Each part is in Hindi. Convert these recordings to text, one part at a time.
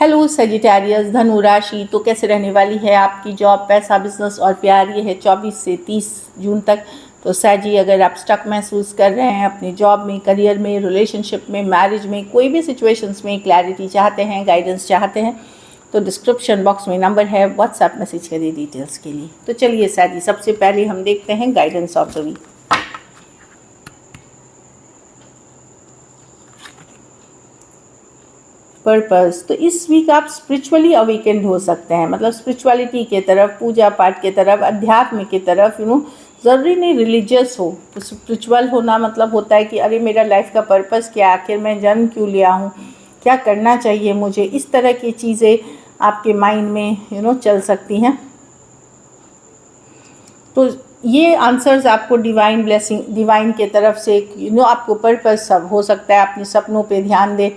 हेलो सजिटेरियस, धनु राशि तो कैसे रहने वाली है आपकी जॉब, पैसा, बिजनेस और प्यार। ये है 24 से 30 जून तक। तो सैजी, अगर आप स्टक महसूस कर रहे हैं अपनी जॉब में, करियर में, रिलेशनशिप में, मैरिज में, कोई भी सिचुएशंस में क्लैरिटी चाहते हैं, गाइडेंस चाहते हैं, तो डिस्क्रिप्शन बॉक्स में नंबर है, व्हाट्सएप मैसेज करिए डिटेल्स के लिए। तो चलिए सैजी, सबसे पहले हम देखते हैं guidance of the week. Purpose, तो इस वीक आप स्पिरिचुअली अवेकेंड हो सकते हैं, मतलब स्पिरिचुअलिटी के तरफ, पूजा पाठ के तरफ, अध्यात्म की तरफ। ज़रूरी नहीं रिलीजियस हो, तो स्पिरिचुअल होना मतलब होता है कि अरे मेरा लाइफ का पर्पस क्या, आखिर मैं जन्म क्यों लिया हूँ, क्या करना चाहिए मुझे, इस तरह की चीज़ें आपके माइंड में चल सकती हैं। तो ये आंसर्स आपको डिवाइन ब्लेसिंग, डिवाइन के तरफ से आपको पर्पस सब हो सकता है। अपने सपनों पे ध्यान दें,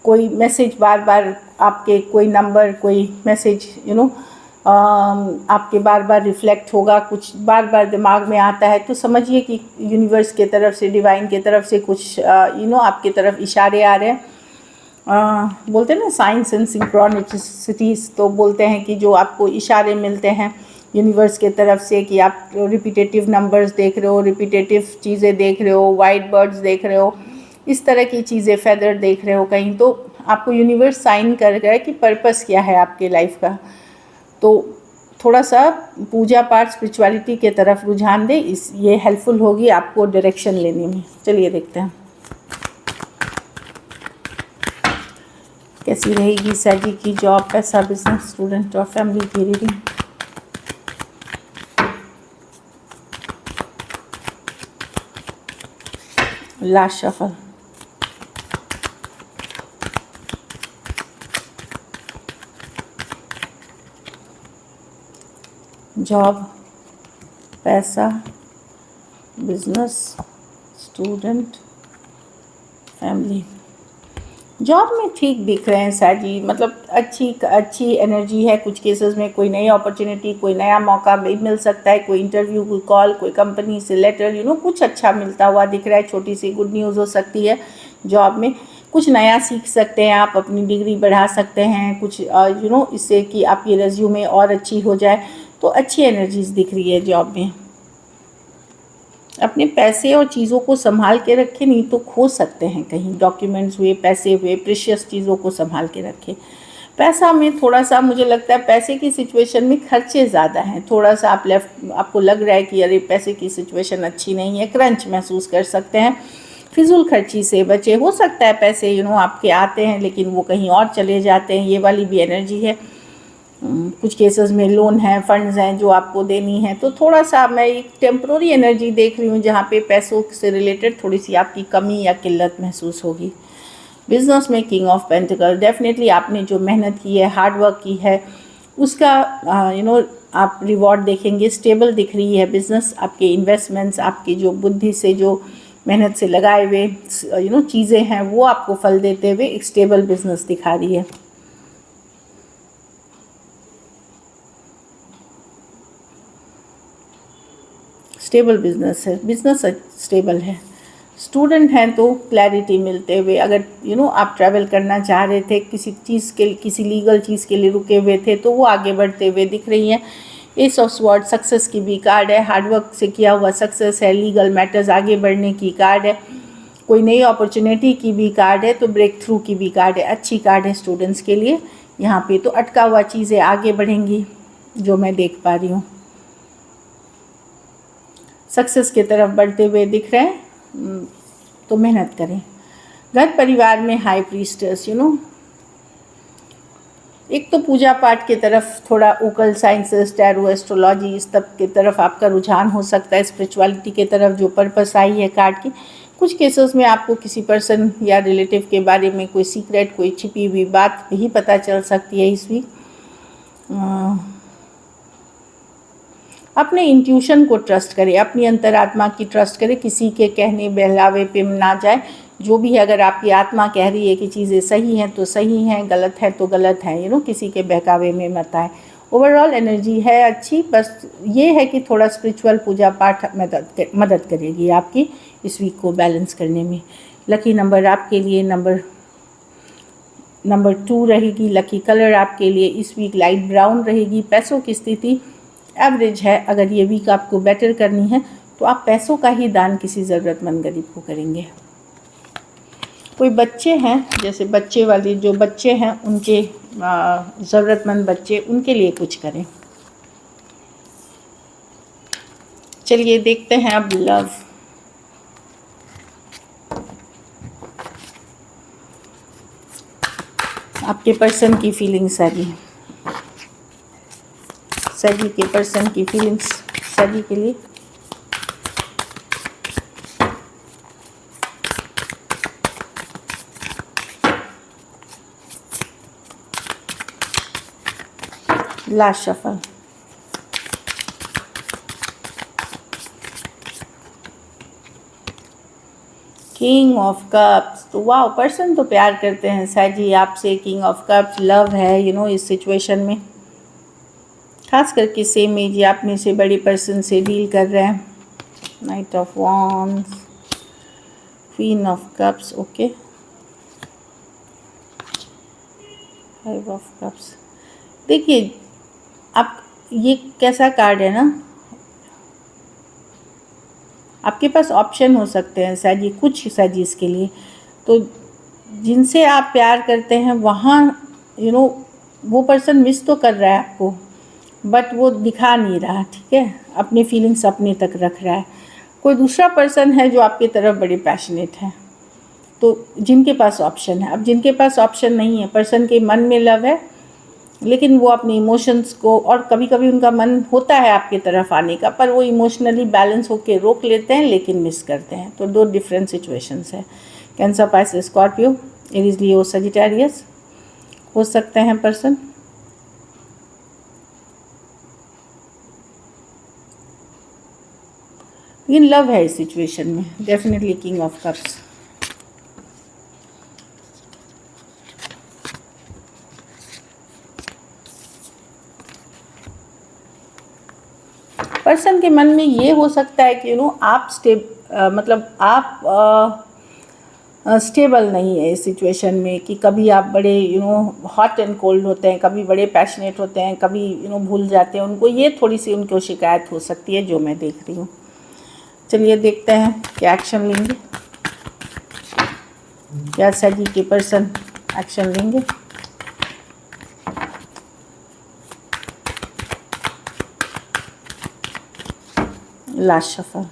कोई मैसेज बार बार आपके, कोई नंबर, कोई मैसेज आपके बार बार रिफ्लेक्ट होगा, कुछ बार बार दिमाग में आता है, तो समझिए कि यूनिवर्स के तरफ से, डिवाइन के तरफ से कुछ आपके तरफ इशारे आ रहे हैं। बोलते हैं ना साइंस एंड सिंक्रोनिसिटीज, तो बोलते हैं कि जो आपको इशारे मिलते हैं यूनिवर्स के तरफ से कि आप रिपीटेटिव नंबर्स देख रहे हो, रिपीटेटिव चीज़ें देख रहे हो, वाइट बर्ड्स देख रहे हो, इस तरह की चीज़ें, फेदर देख रहे हो कहीं, तो आपको यूनिवर्स साइन कर रहा है कि पर्पस क्या है आपके लाइफ का। तो थोड़ा सा पूजा पाठ, स्पिरिचुअलिटी के तरफ रुझान दे, ये हेल्पफुल होगी आपको डायरेक्शन लेने में। चलिए देखते हैं कैसी रहेगी सैजी की जॉब, पैसा, बिजनेस, स्टूडेंट और फैमिली की रीडिंग। Last shuffle. जॉब, पैसा, बिजनेस, स्टूडेंट, फैमिली। जॉब में ठीक दिख रहे हैं सैजी, मतलब अच्छी एनर्जी है। कुछ केसेस में कोई नई अपॉर्चुनिटी, कोई नया मौका भी मिल सकता है, कोई इंटरव्यू, कोई कॉल, कोई कंपनी से लेटर, कुछ अच्छा मिलता हुआ दिख रहा है। छोटी सी गुड न्यूज़ हो सकती है जॉब में। कुछ नया सीख सकते हैं आप, अपनी डिग्री बढ़ा सकते हैं कुछ, इससे कि आपकी रेज्यूमे और अच्छी हो जाए। तो अच्छी एनर्जीज दिख रही है जॉब में। अपने पैसे और चीज़ों को संभाल के रखें, नहीं तो खो सकते हैं कहीं। डॉक्यूमेंट्स हुए, पैसे हुए, प्रेशियस चीज़ों को संभाल के रखें। पैसा में थोड़ा सा मुझे लगता है पैसे की सिचुएशन में खर्चे ज़्यादा हैं। थोड़ा सा आपको लग रहा है कि अरे पैसे की सिचुएशन अच्छी नहीं है, क्रंच महसूस कर सकते हैं। फिजूल खर्ची से बचे। हो सकता है पैसे आपके आते हैं लेकिन वो कहीं और चले जाते हैं, ये वाली भी एनर्जी है। कुछ केसेस में लोन है, फंड्स हैं जो आपको देनी है, तो थोड़ा सा मैं एक टेम्प्रोरी एनर्जी देख रही हूँ जहाँ पे पैसों से रिलेटेड थोड़ी सी आपकी कमी या किल्लत महसूस होगी। बिजनेस में किंग ऑफ पेंटिकल, डेफिनेटली आपने जो मेहनत की है, हार्ड वर्क की है, उसका आप रिवॉर्ड देखेंगे। स्टेबल दिख रही है बिजनेस, आपके इन्वेस्टमेंट्स, आपकी जो बुद्धि से, जो मेहनत से लगाए हुए चीज़ें हैं, वो आपको फल देते हुए एक स्टेबल बिजनेस दिखा रही है। स्टेबल बिजनेस है, बिजनेस स्टेबल है। स्टूडेंट हैं तो क्लैरिटी मिलते हुए, अगर आप ट्रैवल करना चाह रहे थे, किसी चीज़ के, किसी लीगल चीज़ के लिए रुके हुए थे, तो वो आगे बढ़ते हुए दिख रही हैं। एस ऑफ स्वॉर्ड, सक्सेस की भी कार्ड है, हार्डवर्क से किया हुआ सक्सेस है, लीगल मैटर्स आगे बढ़ने की कार्ड है, कोई नई अपॉर्चुनिटी की भी कार्ड है, तो ब्रेक थ्रू की भी कार्ड है। अच्छी कार्ड है स्टूडेंट्स के लिए यहाँ पे। तो अटका हुआ चीज़ें आगे बढ़ेंगी जो मैं देख पा रही हूँ, सक्सेस की तरफ बढ़ते हुए दिख रहे हैं। तो मेहनत करें। घर परिवार में हाई प्रीस्टेस, एक तो पूजा पाठ की तरफ, थोड़ा ओकल साइंसेस, टैरो, एस्ट्रोलॉजी, इस तब की तरफ आपका रुझान हो सकता है। स्पिरिचुअलिटी की तरफ जो पर्पस आई है कार्ड की। कुछ केसेस में आपको किसी पर्सन या रिलेटिव के बारे में कोई सीक्रेट, कोई छिपी हुई बात भी पता चल सकती है इस वीक। अपने इंट्यूशन को ट्रस्ट करें, अपनी अंतरात्मा की ट्रस्ट करें, किसी के कहने बहलावे पे ना जाए। जो भी है, अगर आपकी आत्मा कह रही है कि चीज़ें सही हैं तो सही हैं, गलत है तो गलत है, किसी के बहकावे में मत आए। ओवरऑल एनर्जी है अच्छी, बस ये है कि थोड़ा स्पिरिचुअल पूजा पाठ मदद करेगी आपकी इस वीक को बैलेंस करने में। लकी नंबर आपके लिए नंबर नंबर 2 रहेगी। लकी कलर आपके लिए इस वीक लाइट ब्राउन रहेगी। पैसों की स्थिति एवरेज है। अगर ये वीक आपको बेटर करनी है तो आप पैसों का ही दान किसी ज़रूरतमंद गरीब को करेंगे। कोई बच्चे हैं, जैसे बच्चे वाले जो बच्चे हैं उनके ज़रूरतमंद बच्चे, उनके लिए कुछ करें। चलिए देखते हैं अब लव। आपके पर्सन की फीलिंग्स सजी के पर्सन की फीलिंग्स सजी के लिए। Last shuffle. King of cups. तो वाह, पर्सन तो प्यार करते हैं सजी आपसे। किंग ऑफ कप्स लव है इस सिचुएशन में। खास करके सेम एज या अपने से बड़े पर्सन से डील कर रहे हैं। Night of wands, queen of cups, okay, five of cups. देखिए आप, ये कैसा कार्ड है ना, आपके पास ऑप्शन हो सकते हैं सजी, कुछ सजीज के लिए। तो जिनसे आप प्यार करते हैं वहाँ वो पर्सन मिस तो कर रहा है आपको, बट वो दिखा नहीं रहा, ठीक है, अपनी फीलिंग्स अपने तक रख रहा है। कोई दूसरा पर्सन है जो आपकी तरफ बड़े पैशनेट है, तो जिनके पास ऑप्शन है। अब जिनके पास ऑप्शन नहीं है, पर्सन के मन में लव है लेकिन वो अपने इमोशंस को, और कभी कभी उनका मन होता है आपकी तरफ आने का, पर वो इमोशनली बैलेंस होकर रोक लेते हैं लेकिन मिस करते हैं। तो दो डिफरेंट सिचुएशंस है। कैंसर, पाइसेस, स्कॉर्पियो, एरीज, लियो, सजिटेरियस हो सकते हैं पर्सन। इन लव है इस सिचुएशन में, definitely king of cups. Person के मन में ये हो सकता है कि आप स्टेबल नहीं है इस सिचुएशन में, कि कभी आप बड़े हॉट एंड कोल्ड होते हैं, कभी बड़े पैशनेट होते हैं, कभी भूल जाते हैं उनको। ये थोड़ी सी उनको शिकायत हो सकती है जो मैं देख रही हूँ। चलिए देखते हैं क्या एक्शन लेंगे, क्या सजी के पर्सन एक्शन लेंगे। Last shuffle.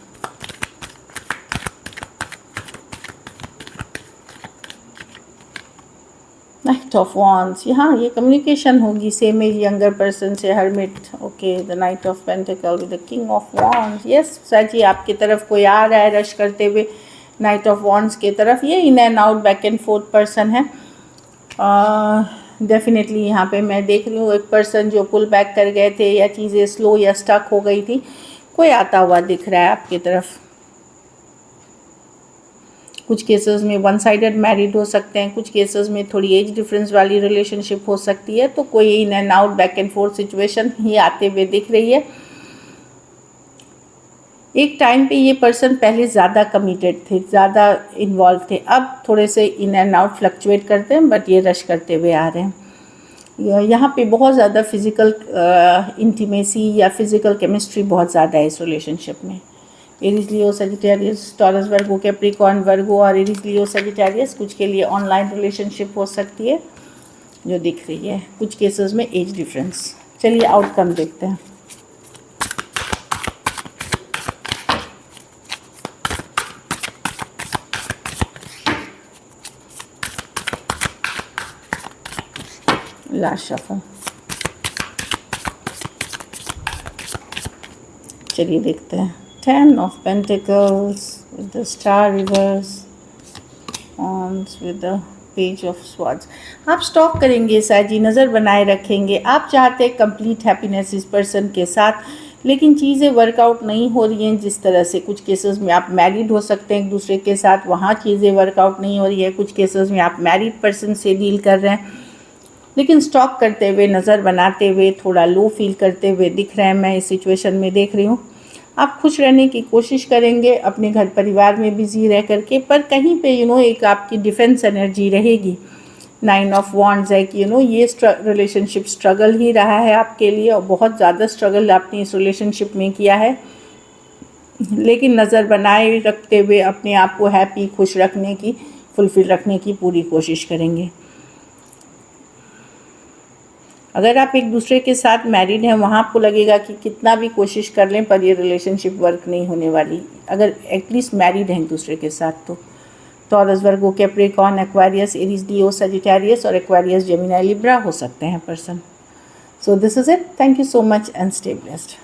Night of wands. यहाँ ये कम्युनिकेशन होगी सेम एज यंगर पर्सन से, hermit, okay. The night of pentacle with the king of wands. Yes सजी आपकी तरफ कोई आ रहा है रश करते हुए नाइट ऑफ वॉन्ड्स की तरफ। ये इन and out, back and fourth person है। डेफिनेटली यहाँ पे मैं देख रही हूँ एक पर्सन जो पुल बैक कर गए थे, या चीज़ें स्लो या स्टक हो गई थी, कोई आता हुआ दिख रहा है आपकी तरफ। कुछ केसेस में वन साइडेड मैरिड हो सकते हैं, कुछ केसेस में थोड़ी एज डिफरेंस वाली रिलेशनशिप हो सकती है। तो कोई in and out, back and forth situation ही आते हुए दिख रही है। एक टाइम पे ये पर्सन पहले ज़्यादा कमिटेड थे, ज़्यादा इन्वॉल्व थे, अब थोड़े से इन एंड आउट फ्लक्चुएट करते हैं, बट ये रश करते हुए आ रहे हैं। यहाँ पे बहुत ज़्यादा फिज़िकल इंटीमेसी या फिज़िकल केमिस्ट्री बहुत ज़्यादा है इस रिलेशनशिप में। एरीज, लियो, सजिटेरियस, टॉरस, वर्गो, कैप्रिकॉर्न, वर्गो और एरीज, लियो, सजिटेरियस। कुछ के लिए ऑनलाइन रिलेशनशिप हो सकती है जो दिख रही है, कुछ केसेस में एज डिफरेंस। चलिए आउटकम देखते हैं। Last shuffle. चलिए देखते हैं। 10 of Pentacles with the Star reverse, Wands with the Page of Swords। आप स्टॉक करेंगे साजी, नज़र बनाए रखेंगे। आप चाहते हैं कंप्लीट हैप्पीनेस इस पर्सन के साथ, लेकिन चीज़ें वर्कआउट नहीं हो रही हैं जिस तरह से। कुछ केसेस में आप मैरिड हो सकते हैं एक दूसरे के साथ, वहाँ चीज़ें वर्कआउट नहीं हो रही है। कुछ केसेस में आप मैरिड पर्सन से डील कर रहे हैं, लेकिन स्टॉक करते हुए, नज़र बनाते हुए, थोड़ा लो फील करते हुए दिख रहे हैं। मैं इस सिचुएशन में देख रही हूँ आप खुश रहने की कोशिश करेंगे अपने घर परिवार में बिजी रह करके, पर कहीं पे एक आपकी डिफेंस एनर्जी रहेगी 9 ऑफ वॉन्ड्स है कि ये रिलेशनशिप स्ट्रगल ही रहा है आपके लिए, और बहुत ज़्यादा स्ट्रगल आपने इस रिलेशनशिप में किया है, लेकिन नज़र बनाए रखते हुए अपने आप को हैप्पी, खुश रखने की, फुलफिल रखने की पूरी कोशिश करेंगे। अगर आप एक दूसरे के साथ मैरिड हैं, वहाँ आपको लगेगा कि कितना भी कोशिश कर लें पर ये रिलेशनशिप वर्क नहीं होने वाली, अगर एटलीस्ट मैरिड हैं एक दूसरे के साथ तो। टॉरस, वर्गो, कैप्रिकॉर्न, एक्वेरियस, एरीज, लियो, सजिटेरियस और एक्वेरियस, जेमिनी, लिब्रा हो सकते हैं person. So this is it. Thank you so much and stay blessed.